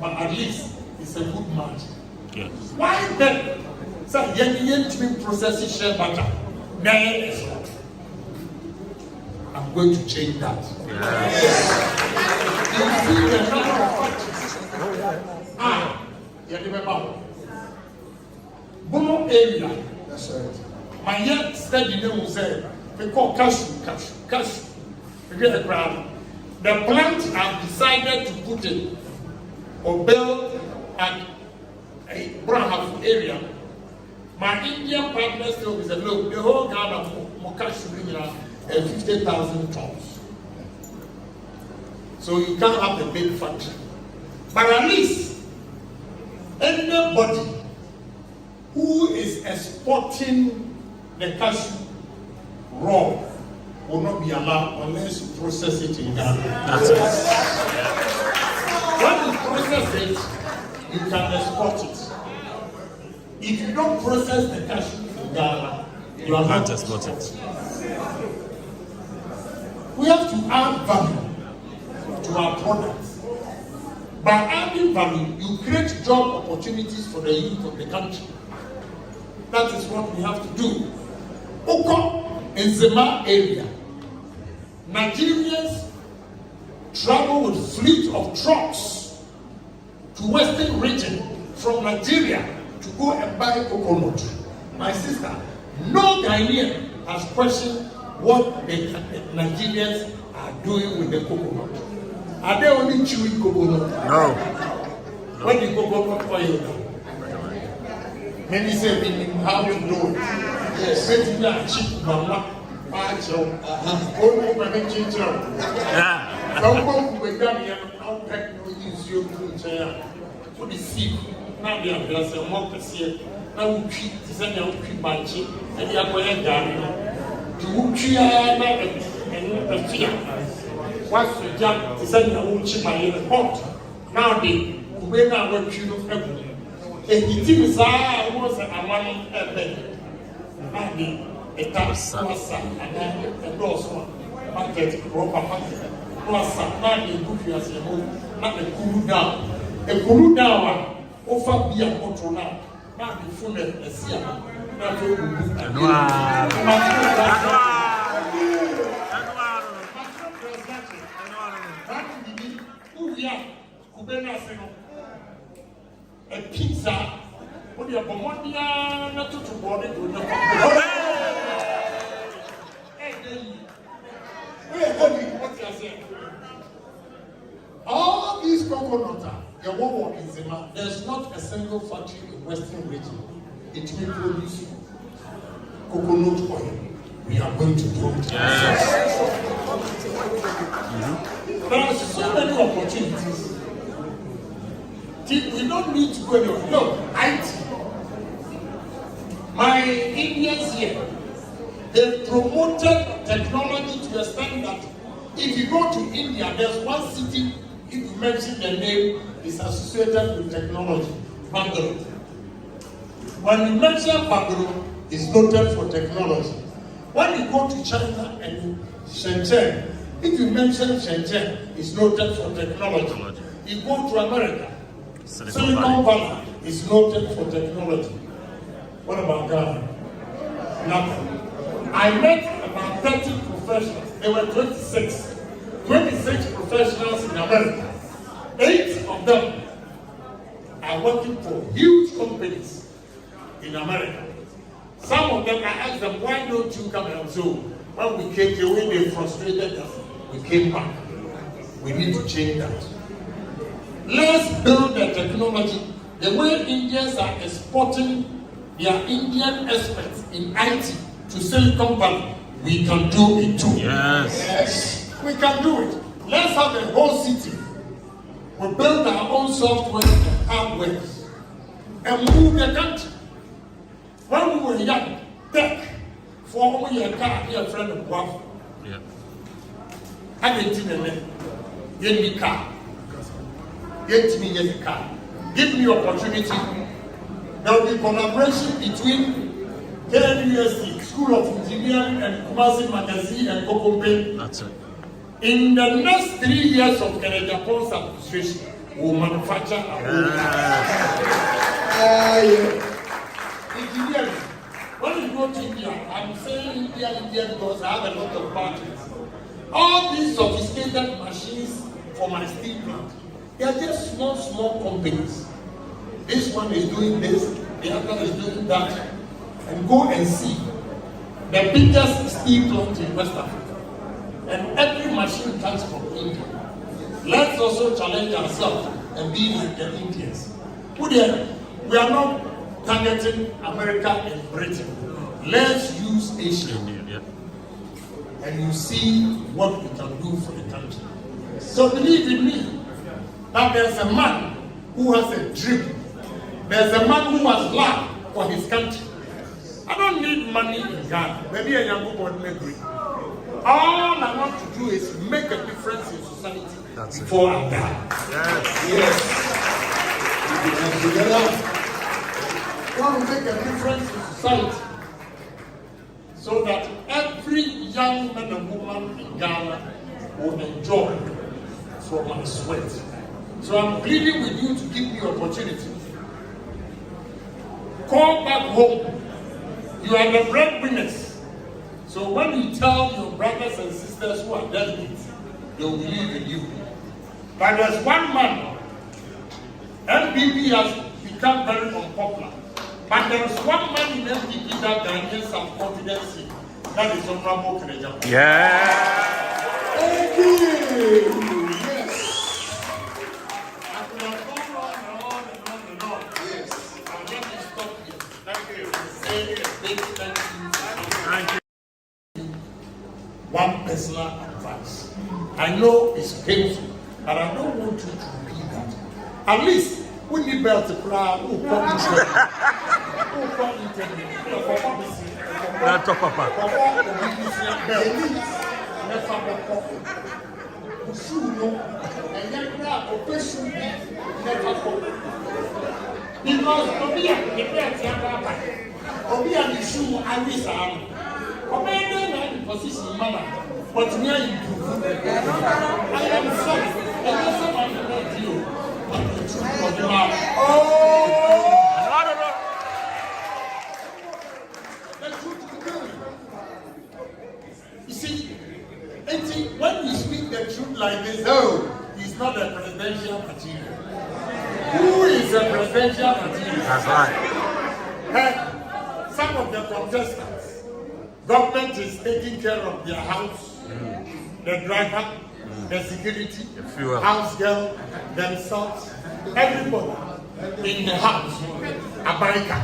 but at least it's a good margin. Yes. Why then? So, you processing share butter. I'm going to change that. Yes. You see the number of factories. You remember? Bono area. That's right. My young study name will say, they call cashew. You get the ground. The plant have decided to put it or build at a brown area. My Indian partners told me, look, the whole Ghana of cashew bring 50,000 tons. So you can't have the big factory. But at least anybody who is exporting the cashew raw will not be allowed unless you process it in Ghana. That's it. When you process it, you can export it. If you don't process the cashew in Ghana, you are not Export it. We have to add value to our products. By adding value, you create job opportunities for the youth of the country. That is what we have to do. Oko in Zema area, Nigerians travel with fleet of trucks to Western region from Nigeria to go and buy coconut. My sister, no Ghanaian has questioned what the Nigerians are doing with the coconut. Are they only chewing coconut? No. When the coconut oil now? Many say how to do it. Yes. Maybe I cheap mama. Only when they change out. Yeah. Some people were done here. How can you use your chair? For the seed. Now they are just a more percent. Now we treat the same young people and they are going down. To treat and the fear. Once you jump, the same young chip by the pot. Now they will not work you everything. And the team is was a money bed. A tax was a doors market, proper market. Plus, not the book as a move, not the cool down. A cool down, offer be a control now. Not the full a sea. Not the a pizza, what you have not to body to the war in Zima, there's not a single factory in Western region. It will produce coconut oil. We are going to do it. Yes. There are so many opportunities. We don't need to go anywhere. Look, IT. My Indians here, they promoted technology to the extent that if you go to India, there's one city, if you mention the name, is associated with technology, Bangalore. When you mention Bangalore, it's noted for technology. When you go to China and Shenzhen, if you mention Shenzhen, it's noted for technology. You go to America, Silicon Valley is noted for technology. What about Ghana? Nothing. I met about 30 professionals. There were 26 professionals in America. 8 of them are working for huge companies in America. Some of them, I asked them, why don't you come and so when we came here, when they frustrated us, we came back. We need to change that. Let's build the technology. The way Indians are exporting their Indian experts in IT to Silicon Valley, we can do it too. Yes. We can do it. Let's have a whole city. We build our own software and hardware and move the country. When we were young, tech, for a car, a friend of Guava. Yeah. I didn't give me car. Get me a car. Give me opportunity. There will be collaboration between KNUST, School of Engineering, and Kumasi Magazine and Kokombe. That's it. In the next 3 years of Agyapong's administration, we will manufacture our own cars. Engineering. When you go to India, I'm saying India because I have a lot of partners. All these sophisticated machines for my steel plant, they are just small companies. This one is doing this, the other is doing that. And go and see the biggest steel plant in West Africa. And every machine comes from India. Let's also challenge ourselves and be like the Indians. We are not targeting America and Britain. Let's use Asia. And you see what we can do for the country. So believe in me that there's a man who has a dream. There's a man who has love for his country. I don't need money in Ghana. Maybe a young boy may agree. All I want to do is make a difference in society before I die. Yes. And together, I want to make a difference in society so that every young man and woman in Ghana will enjoy from my sweat. So I'm pleading with you to give me opportunity. Call back home. You are the breadwinners. So when you tell your brothers and sisters who are delegates, they will believe in you. But there's one man, MPP has become very unpopular. But there's one man in MPP that Ghanaians have confidence in. That is Honorable Agyapong. Yeah. Thank you. Yes. I could have gone on and on and on and on. Yes. And let me stop here. Thank you. Say a big thank you. Thank you. One personal advice. I know it's painful, but I don't want you to repeat that. At least we need belt to cry. That's a papa. Because position manner, but we are improving. I am sorry. I am sorry about you. But the truth of the matter. The truth of the matter. You see, when we speak the truth like this, he's not a presidential material. Who is a presidential material? That's right. Some of the contestants. Government is taking care of their house, the driver, the security, the fuel, house girl, themselves. everybody in the house, America.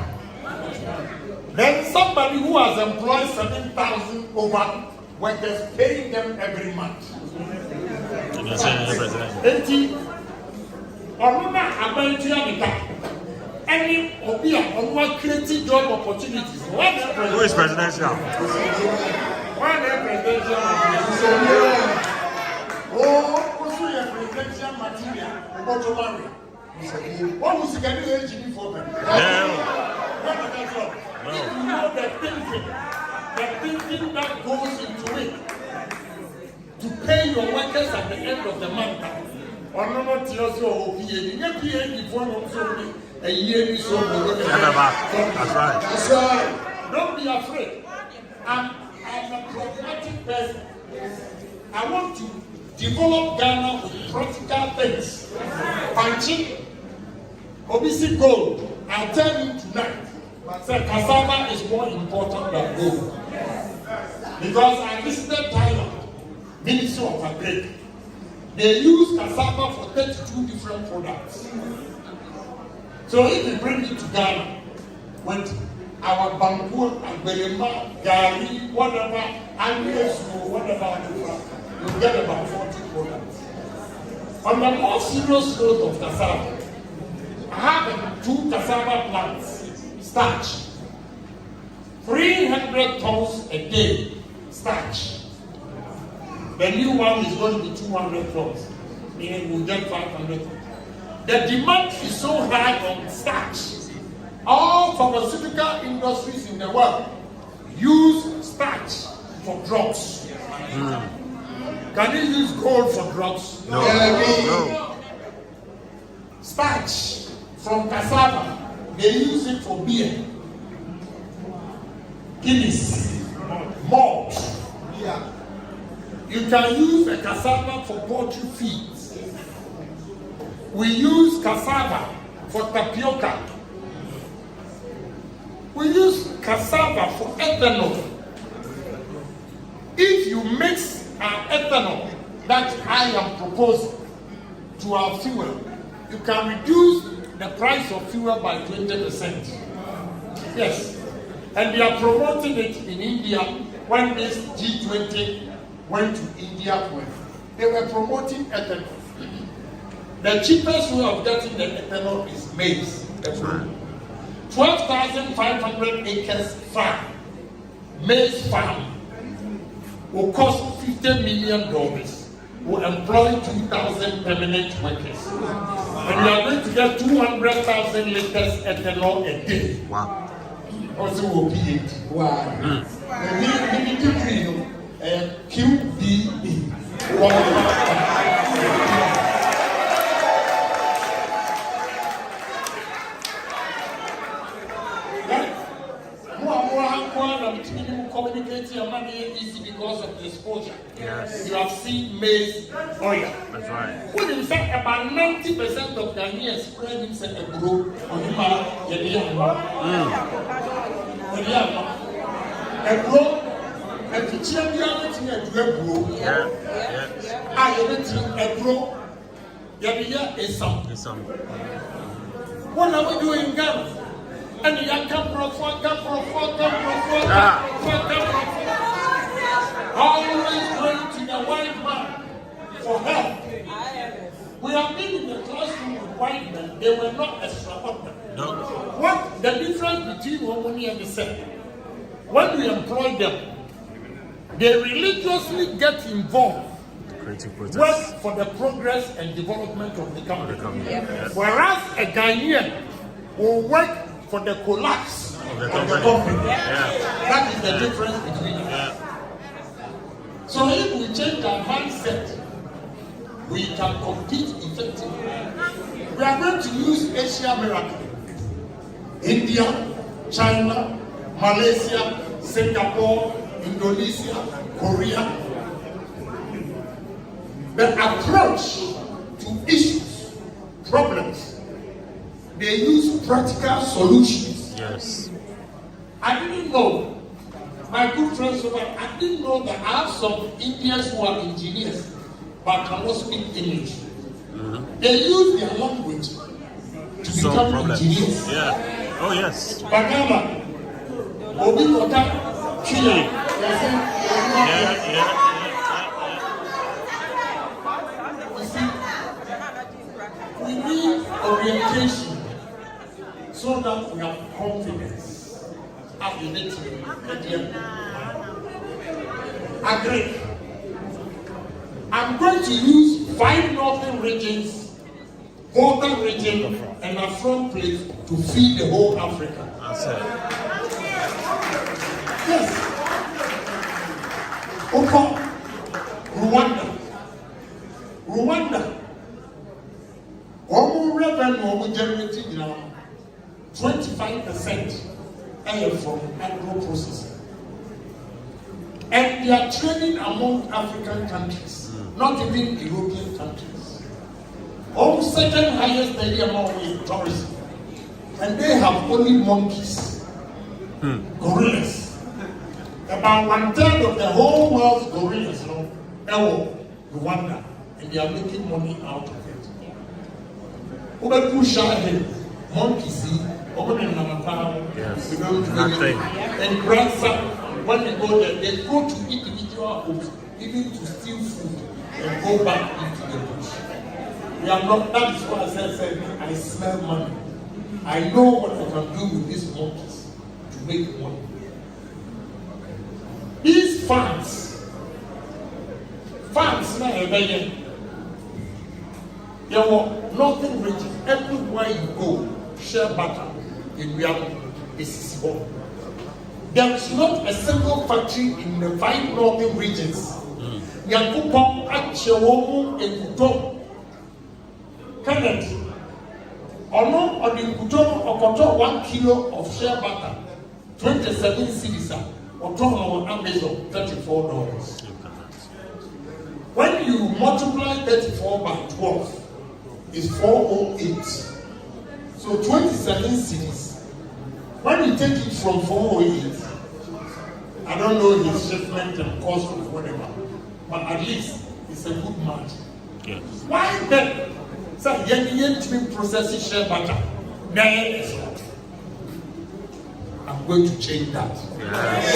Then somebody who has employed 7,000 over workers, paying them every month. Any creating job opportunities. Who is presidential? One presidential presidential material. What was the engineer for them? You know the thinking that goes into it to pay your workers at the end of the month. Or not just a year is so. That's right. That's right. Don't be afraid. I'm a pragmatic person. I want to develop Ghana with practical things. Punching, obviously gold. I'll tell you tonight. Say cassava is more important than gold. Because I visited Thailand, Ministry of Agri. They use cassava for 32 different products. So if we bring it to Ghana with our bamboo, Belema, Gari, whatever, whatever, you get about 40 products. On the more serious note of cassava, I have 2 cassava plants. Starch. 300 tons a day starch. The new one is going to be 200 tons, meaning we'll get 500 tons. The demand is so high on starch. All pharmaceutical industries in the world use starch for drugs. Can you use gold for drugs? No. Starch from cassava. They use it for beer, Guinness, malt. You can use the cassava for poultry feeds. We use cassava for tapioca. We use cassava for ethanol. If you mix our ethanol that I am proposing to our fuel, you can reduce the price of fuel by 20%. Yes. And they are promoting it in India. When this G20 went to India, they were promoting ethanol. The cheapest way of getting the ethanol is maize. 12,500 acres farm, maize farm, will cost $50 million. Will employ 2,000 permanent workers. And we are going to get 200,000 liters ethanol a day. Wow. Also will be it. Wow. We need to feel QBE. Communicating your money easy because of the exposure. Yes. You have seen maize oil. That's right. Well, in fact, about 90% of Ghanaians spread themselves a grow on the man. A grow, a teacher, a grow. A grow. Is some. What are we doing in Ghana? And the young come from always going to the white man for help. We have been in the classroom with white men, they were not extraordinary. No. What the difference between Omoni and the second? When we employ them, they religiously get involved, work for the progress and development of the country. Whereas a Ghanaian will work for the collapse of the company. That is the difference between us. So if we change our mindset, we can compete effectively. We are going to use Asia Miracle. India, China, Malaysia, Singapore, Indonesia, Korea. The approach to issues, problems, they use practical solutions. Yes. I didn't know, my good friends over, I didn't know that I have some Indians who are engineers but cannot speak English. They use their language to solve become problems. engineers. Yeah. Oh yes. Bagama, Obi Kota, Chile. Yeah. We need orientation so that we have confidence. Agree. I'm going to use 5 northern regions, Northern region, and a front place to feed the whole Africa. That's it. Yes. Okay. Rwanda. Omo revenue omo generating now 25% from agro processing. And they are training among African countries, not even European countries. Almost second highest amount is tourism. And they have only monkeys, gorillas. About 1/3 of the whole world's gorillas, Rwanda, and they are making money out of it. Monkeys, Yes. nothing. And grandson, when they go there, they go to individual homes, even to steal food and go back into the bush. We are not, that is why I said, I smell money. I know what I can do with these monkeys to make money. These farms, there were nothing rich. Everywhere you go, share butter in Agyapong is small. There is not a single factory in the 5 northern regions. Agyapong, Agyapong, and Kuto, Kennedy, or 1 kilo of share butter, 27 cedis, or on Amazon, $34. When you multiply 34 by 12, it's 408. So 27 cedis. When you take it from 408, I don't know his shipment and cost of whatever, but at least it's a good margin. Yes. Why then? So you processing share butter. I'm going to change that. Yes.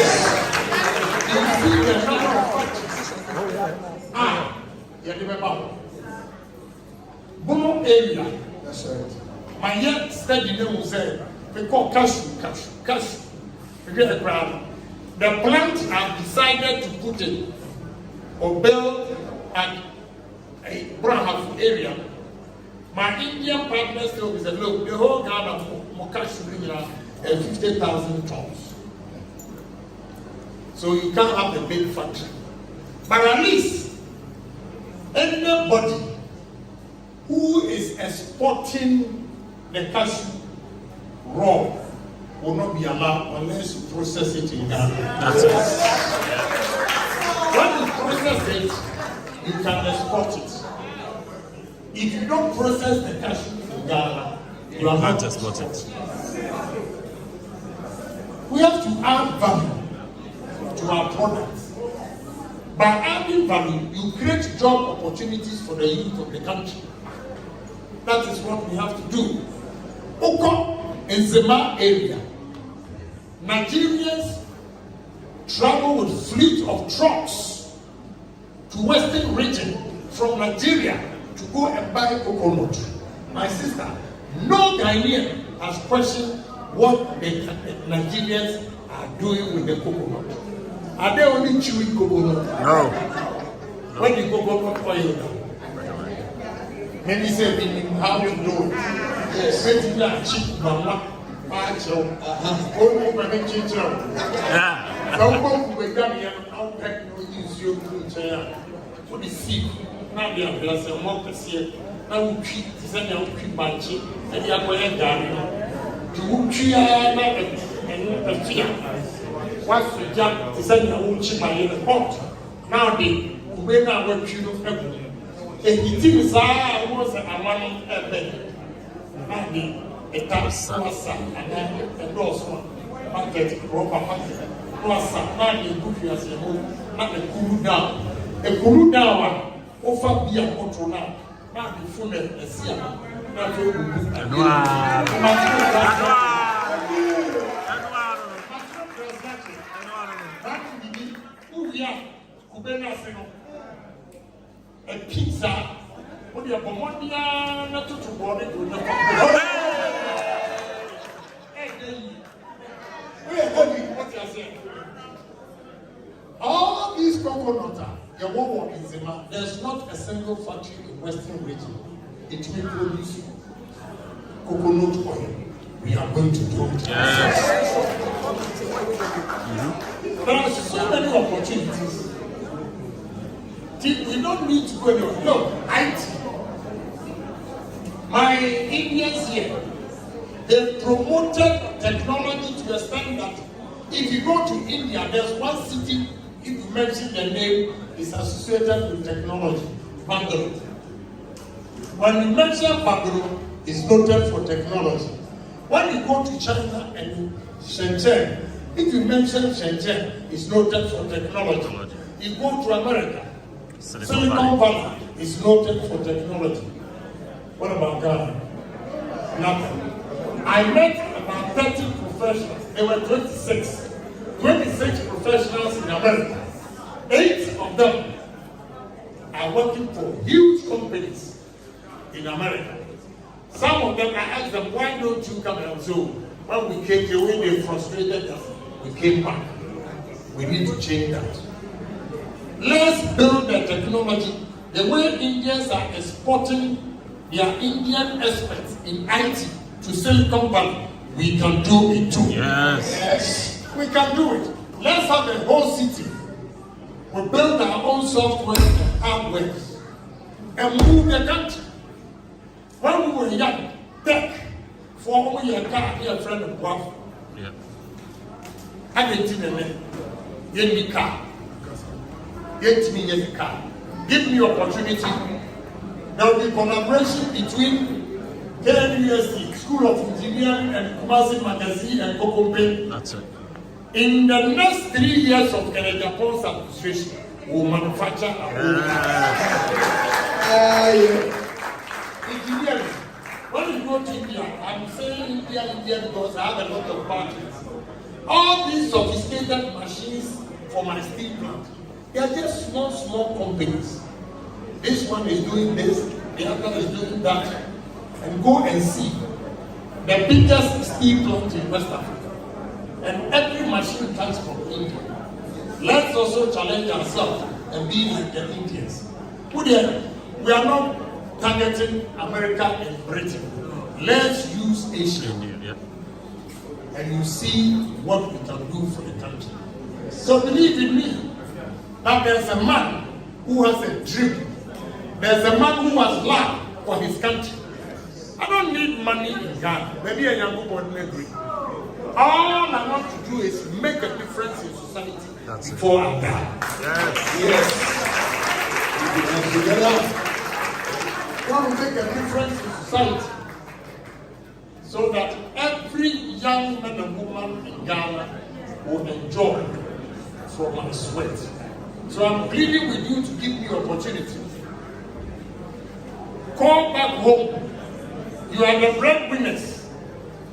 You see the number of factories. You remember? Bono area. That's right. My young study name was they call cashew. The plant have decided to put it or build at a brown area. My Indian partners told me that look, the whole Ghana of cashew bring 50,000 tons. So you can't have a big factory. But at least anybody who is exporting the cashew raw will not be allowed unless you process it in Ghana. That's it. When you process it, you can export it. If you don't process the cashew in Ghana, you are not exporting it. We have to add value to our products. By adding value, you create job opportunities for the youth of the country. That is what we have to do. Oko in Zema area, Nigerians travel with fleet of trucks to western region from Nigeria to go and buy coconut. My sister, no Ghanaian has questioned what the Nigerians are doing with the coconut. Are they only chewing coconut? No. When the coconut oil now? Many say, how you do it? Yes, cheap mama. Yeah. Now they are blessed and more to see. Now we treat the same banchi and they are going down. To Uchia and the fear. What's the job to send a Uchi by the pot? Now they will not work you of heaven. And he thinks I was a man at bed. Now a tax was and a doors one. Market, proper market. Plus, now you put yourself home, not a cool down. A cool down. Offer beer control now. Now the phone and see A pizza, what you have not to body to the all these coconuts, the one in Zima, there's not a single factory in Western region. It will produce coconut oil. We are going to do it. Yes. There are so many opportunities. We don't need to go anywhere. No, IT. My Indians here, they promoted technology to the extent that if you go to India, there's one city, if you mention the name, is associated with technology, Bangalore. When you mention Bangalore, it's noted for technology. When you go to China and Shenzhen, if you mention Shenzhen, it's noted for technology. You go to America, Silicon Valley is noted for technology. What about Ghana? Nothing. I met about 30 professionals. There were 26 professionals in America. 8 of them are working for huge companies in America. Some of them, I asked them, why don't you come and so when we came here, when they frustrated us, we came back. We need to change that. Let's build the technology. The way Indians are exporting their Indian experts in IT to Silicon Valley, we can do it too. Yes, we can do it. Let's have the whole city. We build our own software and hardware and move the country. When we were young, tech, for a year, a friend of Guaf. I didn't know any car. Get me a car. Give me opportunity. There will be collaboration between KNUST, School of Engineering, and Kumasi Magazine and Kokombe. That's it. In the next 3 years of Agyapong's administration, we will manufacture our own engineering. When you go to India, I'm saying India because I have a lot of partners. All these sophisticated machines for my steel plant, they are just small companies. This one is doing this, the other is doing that. And go and see the biggest steel plant in West Africa. And every machine comes from India. Let's also challenge ourselves and be like the Indians. We are not targeting America and Britain. Let's use Asia. And you see what we can do for the country. So believe in me that there's a man who has a dream. There's a man who has love for his country. I don't need money in Ghana. Maybe a young boy will agree. All I want to do is make a difference in society before I die. Yes. And together, we want to make a difference in society so that every young man and woman in Ghana will enjoy from my sweat. So I'm pleading with you to give me opportunity. Call back home. You are the breadwinners.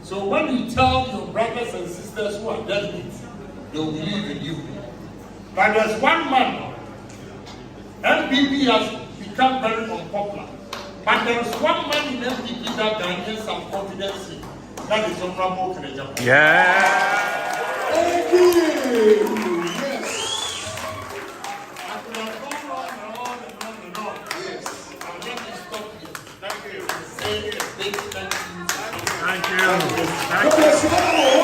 So when you tell your brothers and sisters who are dead, they will believe in you. But there's one man, MPP has become very unpopular. But there's one man in MPP that Ghanaians have confidence in. That is Honorable Agyapong. Yeah. Thank you. Yes. I could have gone on and on and on and on. Yes. I'll let you stop here. Thank you. Say a big thank you. Thank you. God bless you.